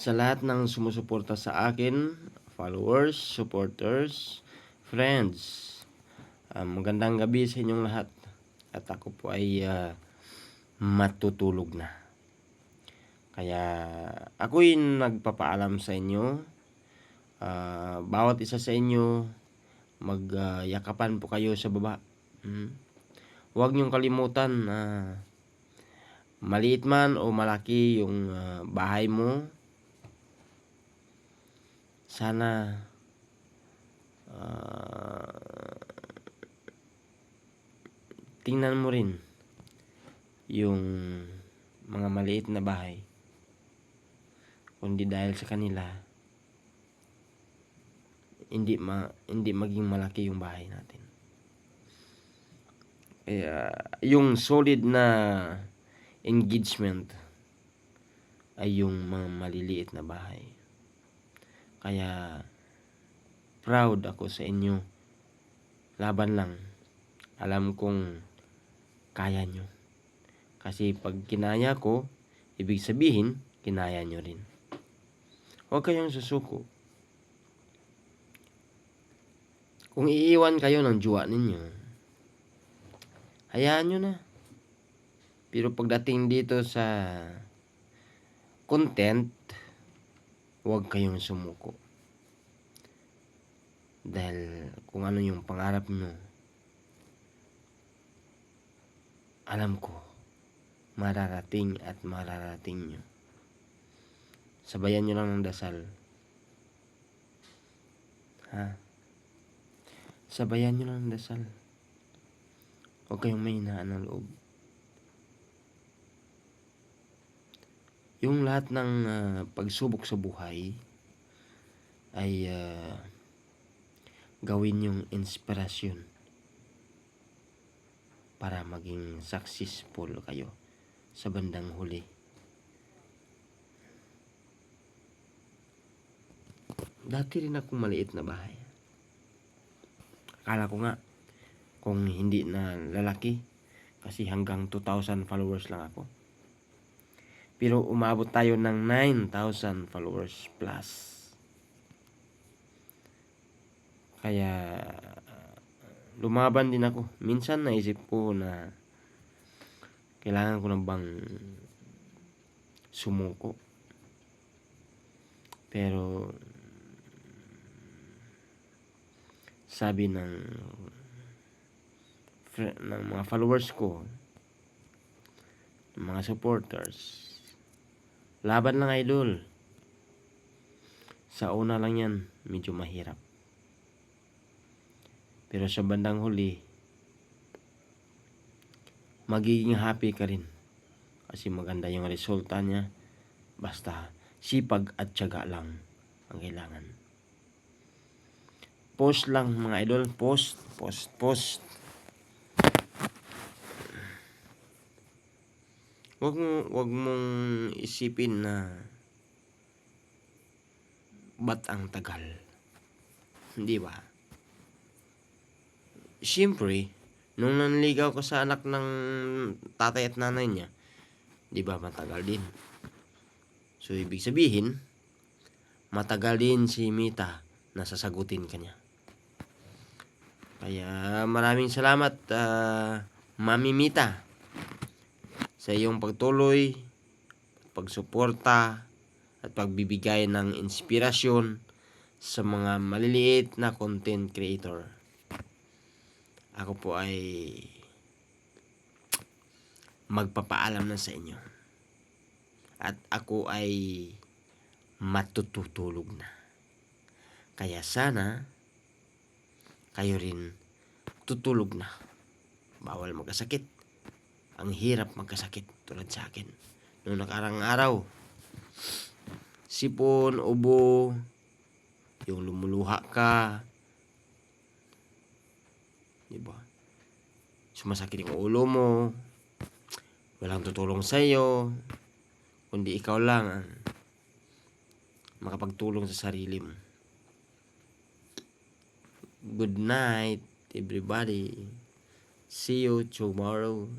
sa lahat ng sumusuporta sa akin, followers, supporters, friends. Magandang gabi sa inyong lahat. At ako po ay matutulog na. Kaya ako'y nagpapaalam sa inyo. Bawat isa sa inyo, magyakapan po kayo sa baba. Huwag niyong kalimutan na maliit man o malaki yung bahay mo, sana tingnan mo rin yung mga maliit na bahay, kundi dahil sa kanila hindi maging malaki yung bahay natin. Yung solid na engagement ay yung mga maliliit na bahay. Kaya proud ako sa inyo. Laban lang. Alam kong kaya nyo. Kasi pag kinaya ko, ibig sabihin kinaya nyo rin. Huwag kayong susuko. Kung iiwan kayo ng jowa ninyo, hayaan nyo na. Pero pagdating dito sa content, huwag kayong sumuko. Dahil kung ano yung pangarap nyo, alam ko, mararating at mararating nyo. Sabayan nyo lang ng dasal. Sabayan nyo lang ng dasal. Huwag kayong may hinaan ng loob. Yung lahat ng pagsubok sa buhay ay gawin yung inspirasyon para maging successful kayo sa bandang huli. Dati rin akong maliit na bahay. Akala ko nga kung hindi na lalaki, kasi hanggang 2,000 followers lang ako. Pero umabot tayo ng 9,000 followers plus. Kaya lumaban din ako. Minsan naisip ko na kailangan ko na bang sumuko. Pero sabi ng mga followers ko, ng mga supporters, laban lang idol. Sa una lang yan, medyo mahirap. Pero sa bandang huli, magiging happy ka rin. Kasi maganda yung resulta niya. Basta sipag at tiyaga lang ang kailangan. Post lang mga idol. Post. Wag mong isipin na ba't ang tagal. Hindi ba? Siyempre, nung nanligaw ko sa anak ng tatay at nanay niya, di ba matagal din. So, ibig sabihin, matagal din si Mita na sasagutin ka niya. Kaya maraming salamat, Mami Mita, sa iyong pagtuloy, pagsuporta, at pagbibigay ng inspirasyon sa mga maliliit na content creator. Ako po ay magpapaalam na sa inyo. At ako ay matutulog na. Kaya sana kayo rin tutulog na. Bawal magkasakit. Ang hirap magkasakit tulad sa akin. Noong nakarang araw, sipon, ubo, yung lumuluha ka, diba? Sumasakit yung ulo mo, walang tutulong sa iyo, kundi ikaw lang ang makapagtulong sa sarili mo. Good night, everybody. See you tomorrow.